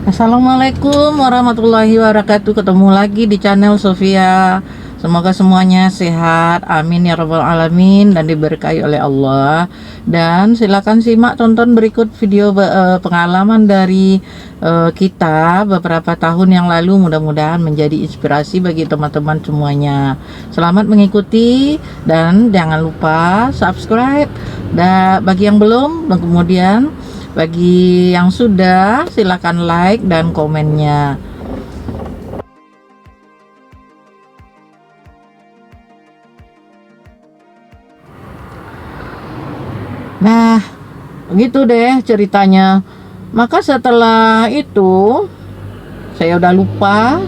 Assalamualaikum warahmatullahi wabarakatuh. Ketemu lagi di channel Sofia. Semoga semuanya sehat, amin ya rabbal alamin, dan diberkahi oleh Allah. Dan silakan simak tonton berikut video pengalaman dari kita beberapa tahun yang lalu. Mudah-mudahan menjadi inspirasi bagi teman-teman semuanya. Selamat mengikuti dan jangan lupa subscribe. Dan bagi yang belum, dan kemudian bagi yang sudah, silakan like dan komennya. Nah, begitu deh ceritanya. Maka setelah itu, saya udah lupa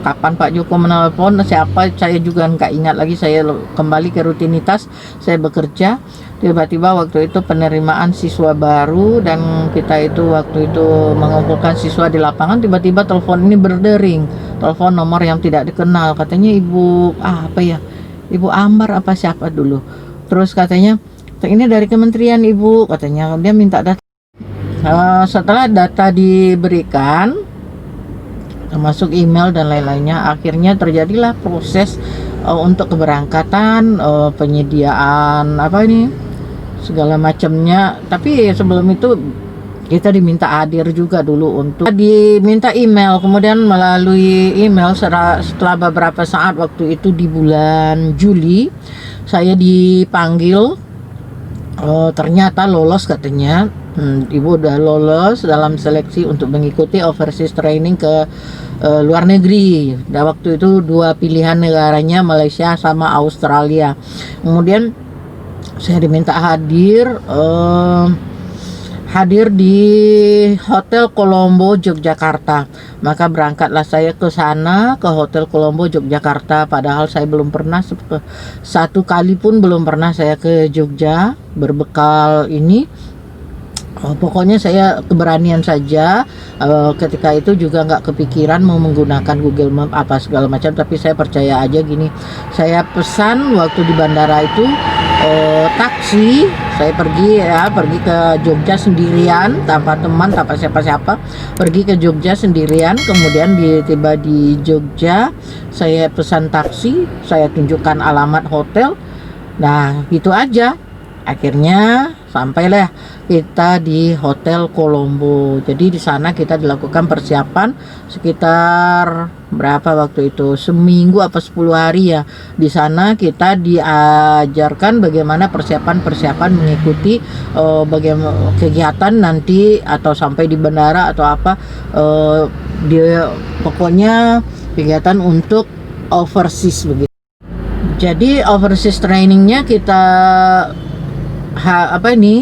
kapan Pak Joko menelpon, siapa, saya juga nggak ingat lagi. Saya kembali ke rutinitas, saya bekerja. Tiba-tiba waktu itu penerimaan siswa baru, dan kita itu waktu itu mengumpulkan siswa di lapangan. Tiba-tiba telepon ini berdering, telepon nomor yang tidak dikenal. Katanya Ibu apa ya, Ibu Ambar apa siapa dulu. Terus katanya ini dari kementerian Ibu, katanya dia minta data. Setelah data diberikan, termasuk email dan lain-lainnya, akhirnya terjadilah proses untuk keberangkatan, penyediaan apa ini segala macamnya. Tapi sebelum itu kita diminta hadir juga dulu, untuk diminta email. Kemudian melalui email setelah beberapa saat, waktu itu di bulan Juli, saya dipanggil. Ternyata lolos katanya. Ibu udah lolos dalam seleksi untuk mengikuti overseas training ke luar negeri. Dan waktu itu dua pilihan negaranya, Malaysia sama Australia. Kemudian saya diminta hadir di Hotel Colombo Yogyakarta. Maka berangkatlah saya ke sana, ke Hotel Colombo Yogyakarta. Padahal saya belum pernah, satu kali pun belum pernah saya ke Jogja berbekal ini. Pokoknya saya keberanian saja. Ketika itu juga nggak kepikiran mau menggunakan Google Map apa segala macam, tapi saya percaya aja gini. Saya pesan waktu di bandara itu taksi. Saya pergi ke Jogja sendirian, tanpa teman, tanpa siapa-siapa. Pergi ke Jogja sendirian. Kemudian tiba di Jogja, saya pesan taksi, saya tunjukkan alamat hotel. Nah, gitu aja. Akhirnya sampailah kita di Hotel Colombo. Jadi di sana kita dilakukan persiapan sekitar berapa waktu itu, seminggu apa 10 hari ya. Di sana kita diajarkan bagaimana persiapan mengikuti bagaimana kegiatan nanti, atau sampai di bandara atau apa, dia pokoknya kegiatan untuk overseas begitu. Jadi overseas trainingnya kita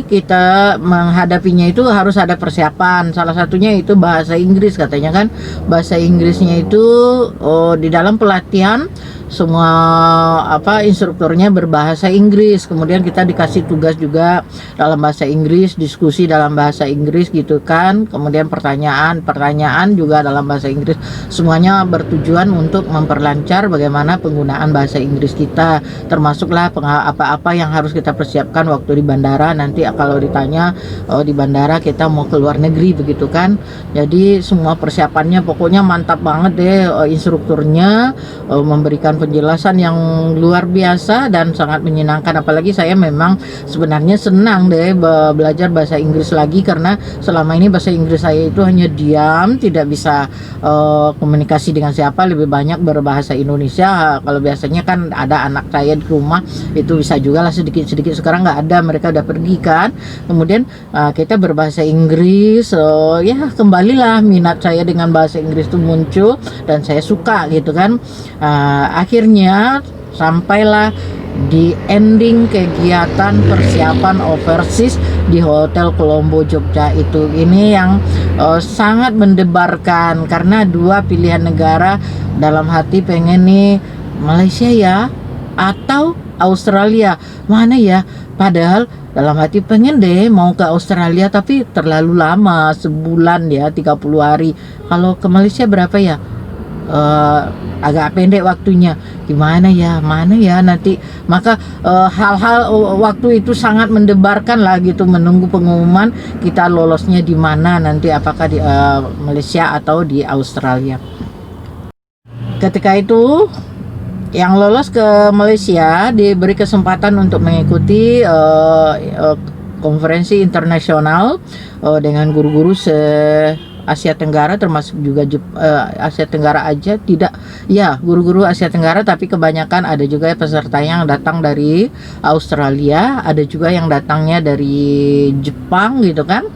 kita menghadapinya itu harus ada persiapan. Salah satunya itu bahasa Inggris katanya kan. Bahasa Inggrisnya itu di dalam pelatihan semua instrukturnya berbahasa Inggris. Kemudian kita dikasih tugas juga dalam bahasa Inggris, diskusi dalam bahasa Inggris gitu kan. Kemudian pertanyaan juga dalam bahasa Inggris. Semuanya bertujuan untuk memperlancar bagaimana penggunaan bahasa Inggris kita, termasuklah apa-apa yang harus kita persiapkan waktu di bandara. Nanti kalau ditanya di bandara kita mau ke luar negeri begitu kan. Jadi semua persiapannya pokoknya mantap banget deh. Instrukturnya memberikan penjelasan yang luar biasa dan sangat menyenangkan. Apalagi saya memang sebenarnya senang deh belajar bahasa Inggris lagi, karena selama ini bahasa Inggris saya itu hanya diam, tidak bisa komunikasi dengan siapa, lebih banyak berbahasa Indonesia. Kalau biasanya kan ada anak saya di rumah, itu bisa juga lah sedikit-sedikit. Sekarang nggak ada, mereka udah pergi kan. Kemudian kita berbahasa Inggris, ya kembalilah minat saya dengan bahasa Inggris itu muncul, dan saya suka gitu kan. Akhirnya sampailah di ending kegiatan persiapan overseas di Hotel Colombo Jogja itu. Ini yang sangat mendebarkan, karena dua pilihan negara. Dalam hati pengen nih Malaysia ya atau Australia, mana ya. Padahal dalam hati pengen deh mau ke Australia, tapi terlalu lama, sebulan ya, 30 hari. Kalau ke Malaysia berapa ya, agak pendek waktunya, gimana ya, mana ya nanti. Maka hal-hal waktu itu sangat mendebarkan lah gitu, menunggu pengumuman kita lolosnya di mana nanti, apakah di Malaysia atau di Australia. Ketika itu yang lolos ke Malaysia diberi kesempatan untuk mengikuti konferensi internasional dengan guru-guru se Asia Tenggara, termasuk juga Asia Tenggara aja tidak ya, guru-guru Asia Tenggara, tapi kebanyakan ada juga peserta yang datang dari Australia, ada juga yang datangnya dari Jepang gitu kan.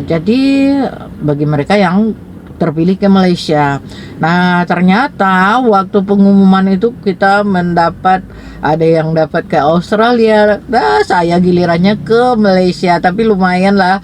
Jadi bagi mereka yang terpilih ke Malaysia. Nah, ternyata waktu pengumuman itu kita mendapat, ada yang dapat ke Australia. Nah, saya gilirannya ke Malaysia, tapi lumayan lah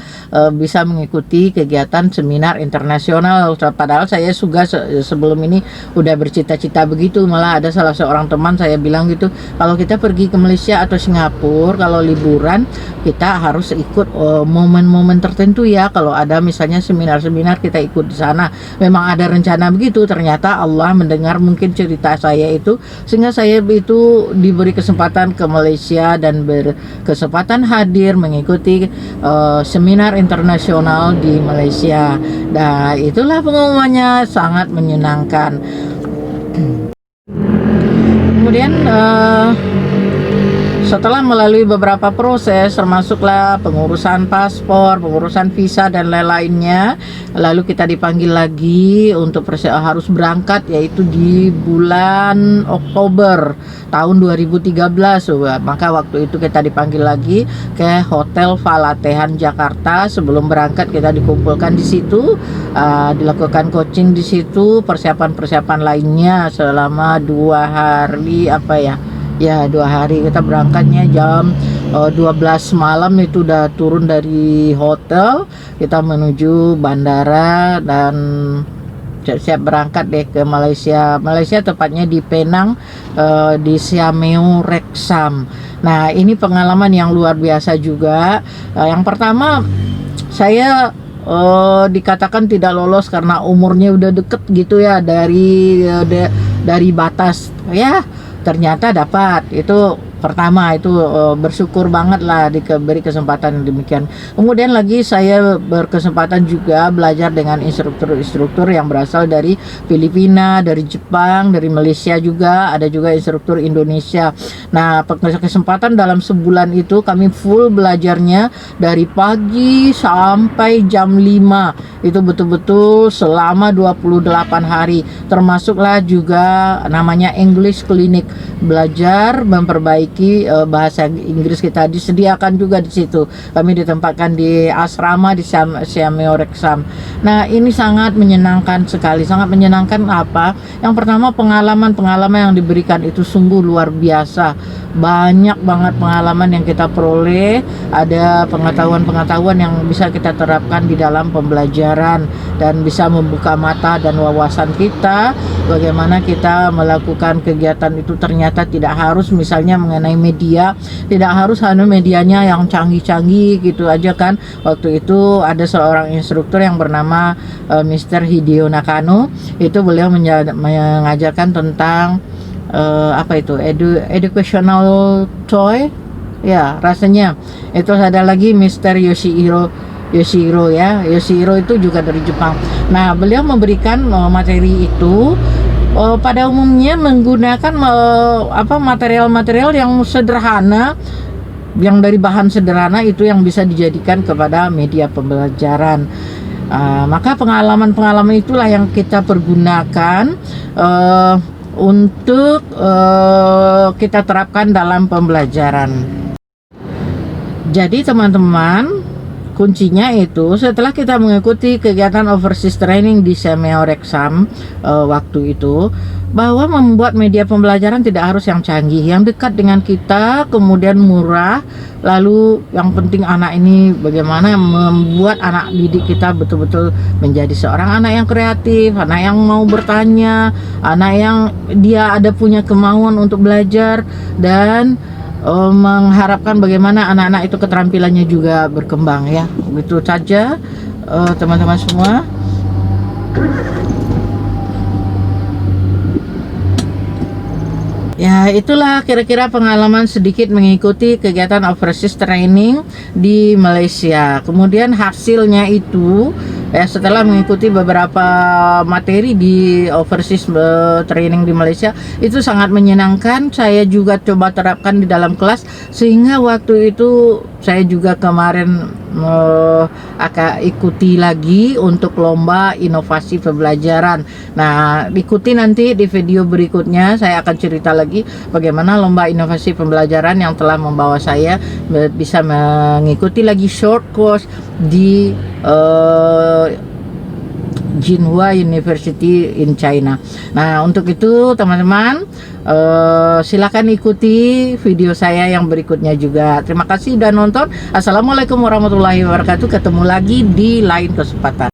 bisa mengikuti kegiatan seminar internasional. Padahal saya juga sebelum ini udah bercita-cita begitu. Malah ada salah seorang teman saya bilang gitu, kalau kita pergi ke Malaysia atau Singapura, kalau liburan kita harus ikut momen-momen tertentu ya. Kalau ada misalnya seminar-seminar, kita ikut di sana. Memang ada rencana begitu. Ternyata Allah mendengar mungkin cerita saya itu, sehingga saya itu diberi kesempatan ke Malaysia dan berkesempatan hadir mengikuti seminar internasional di Malaysia. Nah, itulah pengumumannya, sangat menyenangkan. Kemudian setelah melalui beberapa proses, termasuklah pengurusan paspor, pengurusan visa dan lain-lainnya, lalu kita dipanggil lagi untuk harus berangkat, yaitu di bulan Oktober tahun 2013. Maka waktu itu kita dipanggil lagi ke Hotel Falatehan Jakarta. Sebelum berangkat kita dikumpulkan di situ, dilakukan coaching di situ, persiapan-persiapan lainnya selama 2 hari, 2 hari. Kita berangkatnya jam 12 malam itu udah turun dari hotel, kita menuju bandara dan siap berangkat deh ke Malaysia. Malaysia tepatnya di Penang, di Siameo Reksam. Nah, ini pengalaman yang luar biasa juga. Yang pertama, saya dikatakan tidak lolos karena umurnya udah deket gitu ya dari batas ya. Ternyata dapat, itu pertama, itu bersyukur banget lah diberi kesempatan yang demikian. Kemudian lagi saya berkesempatan juga belajar dengan instruktur-instruktur yang berasal dari Filipina, dari Jepang, dari Malaysia juga, ada juga instruktur Indonesia. Nah, kesempatan dalam sebulan itu kami full belajarnya dari pagi sampai jam 5. Itu betul-betul selama 28 hari. Termasuklah juga namanya English Clinic, belajar memperbaiki bahasa Inggris kita, disediakan juga di situ. Kami ditempatkan di asrama di Siameo Reksam. Nah, ini sangat menyenangkan sekali, sangat menyenangkan. Apa? Yang pertama, pengalaman yang diberikan itu sungguh luar biasa. Banyak banget pengalaman yang kita peroleh, ada pengetahuan-pengetahuan yang bisa kita terapkan di dalam pembelajaran dan bisa membuka mata dan wawasan kita bagaimana kita melakukan kegiatan itu. Ternyata tidak harus misalnya mengenai media, tidak harus medianya yang canggih-canggih gitu aja kan. Waktu itu ada seorang instruktur yang bernama Mr. Hideo Nakano, itu beliau mengajarkan tentang educational toy ya rasanya. Itu ada lagi Mr. Yoshihiro itu juga dari Jepang. Nah, beliau memberikan materi itu pada umumnya menggunakan material-material yang sederhana, yang dari bahan sederhana, itu yang bisa dijadikan kepada media pembelajaran. Maka pengalaman-pengalaman itulah yang kita pergunakan untuk kita terapkan dalam pembelajaran. Jadi teman-teman, kuncinya itu setelah kita mengikuti kegiatan overseas training di Siameo Reksam waktu itu, bahwa membuat media pembelajaran tidak harus yang canggih, yang dekat dengan kita, kemudian murah. Lalu yang penting anak ini bagaimana membuat anak didik kita betul-betul menjadi seorang anak yang kreatif, anak yang mau bertanya, anak yang dia ada punya kemauan untuk belajar, dan mengharapkan bagaimana anak-anak itu keterampilannya juga berkembang ya. Begitu saja teman-teman semua. Ya, itulah kira-kira pengalaman sedikit mengikuti kegiatan overseas training di Malaysia. Kemudian hasilnya itu, ya, setelah mengikuti beberapa materi di overseas training di Malaysia, itu sangat menyenangkan. Saya juga coba terapkan di dalam kelas, sehingga waktu itu saya juga kemarin akan ikuti lagi untuk lomba inovasi pembelajaran. Nah, ikuti nanti di video berikutnya, saya akan cerita lagi bagaimana lomba inovasi pembelajaran yang telah membawa saya bisa mengikuti lagi short course di Jinhua University in China. Nah, untuk itu teman-teman, silakan ikuti video saya yang berikutnya juga. Terima kasih sudah nonton. Assalamualaikum warahmatullahi wabarakatuh. Ketemu lagi di lain kesempatan.